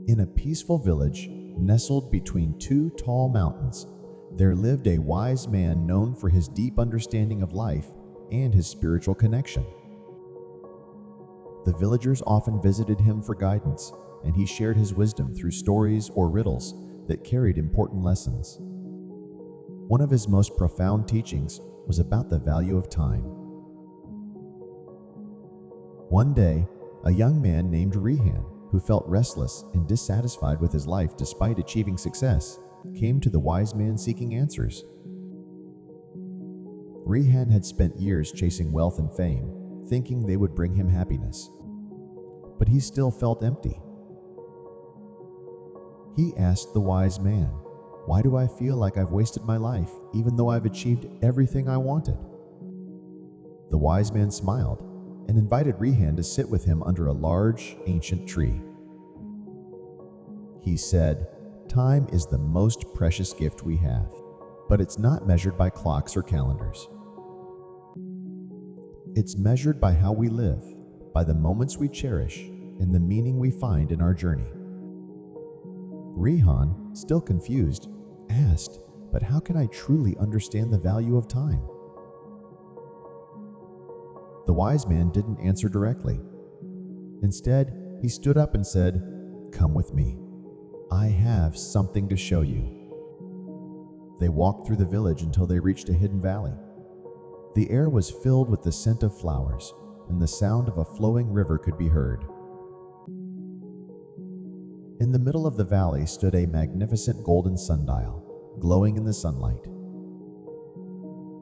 In a peaceful village nestled between two tall mountains, there lived a wise man known for his deep understanding of life and his spiritual connection. The villagers often visited him for guidance, and he shared his wisdom through stories or riddles that carried important lessons. One of his most profound teachings was about the value of time. One day, a young man named Rehan, who felt restless and dissatisfied with his life despite achieving success, came to the wise man seeking answers. Rehan had spent years chasing wealth and fame, thinking they would bring him happiness. But he still felt empty. He asked the wise man, "Why do I feel like I've wasted my life, even though I've achieved everything I wanted?" The wise man smiled and invited Rehan to sit with him under a large, ancient tree. He said, "Time is the most precious gift we have, but it's not measured by clocks or calendars. It's measured by how we live, by the moments we cherish, and the meaning we find in our journey." Rehan, still confused, asked, "But how can I truly understand the value of time?" The wise man didn't answer directly. Instead, he stood up and said, "Come with me. I have something to show you." They walked through the village until they reached a hidden valley. The air was filled with the scent of flowers, and the sound of a flowing river could be heard. In the middle of the valley stood a magnificent golden sundial, glowing in the sunlight.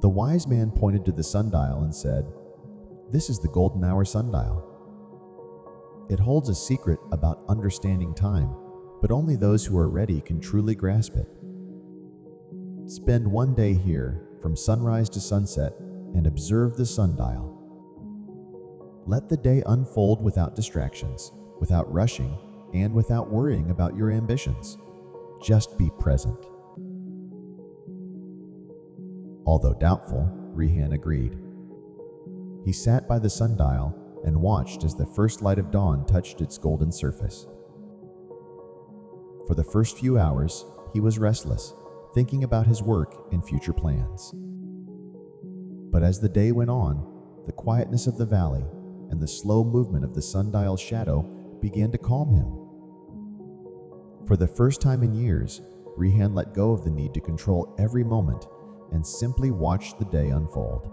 The wise man pointed to the sundial and said, "This is the golden hour sundial. It holds a secret about understanding time, but only those who are ready can truly grasp it. Spend one day here, from sunrise to sunset, and observe the sundial. Let the day unfold without distractions, without rushing, and without worrying about your ambitions. Just be present." Although doubtful, Rehan agreed. He sat by the sundial and watched as the first light of dawn touched its golden surface. For the first few hours, he was restless, thinking about his work and future plans. But as the day went on, the quietness of the valley and the slow movement of the sundial's shadow began to calm him. For the first time in years, Rehan let go of the need to control every moment and simply watched the day unfold.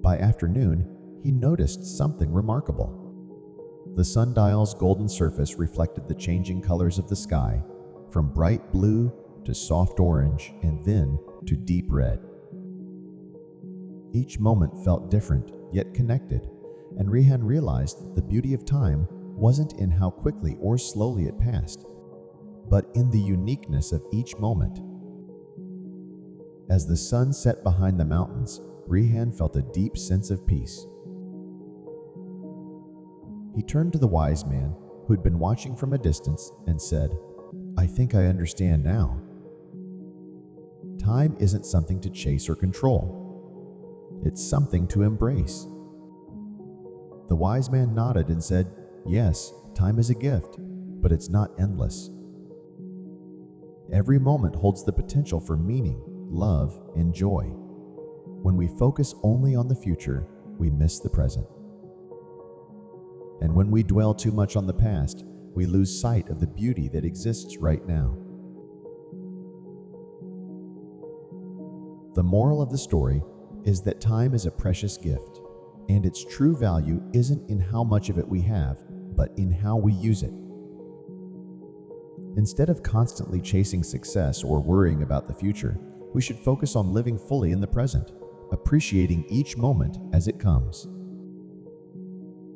By afternoon, he noticed something remarkable. The sundial's golden surface reflected the changing colors of the sky, from bright blue to soft orange and then to deep red. Each moment felt different, yet connected, and Rehan realized that the beauty of time wasn't in how quickly or slowly it passed, but in the uniqueness of each moment. As the sun set behind the mountains, Rehan felt a deep sense of peace. He turned to the wise man, who had been watching from a distance, and said, "I think I understand now. Time isn't something to chase or control. It's something to embrace." The wise man nodded and said, "Yes, time is a gift, but it's not endless. Every moment holds the potential for meaning, love, and joy. When we focus only on the future, we miss the present. And when we dwell too much on the past, we lose sight of the beauty that exists right now." The moral of the story is that time is a precious gift, and its true value isn't in how much of it we have, but in how we use it. Instead of constantly chasing success or worrying about the future, we should focus on living fully in the present, appreciating each moment as it comes.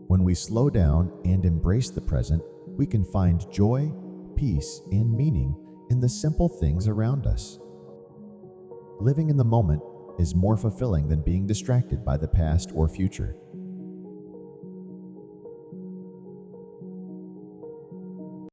When we slow down and embrace the present, we can find joy, peace, and meaning in the simple things around us. Living in the moment is more fulfilling than being distracted by the past or future.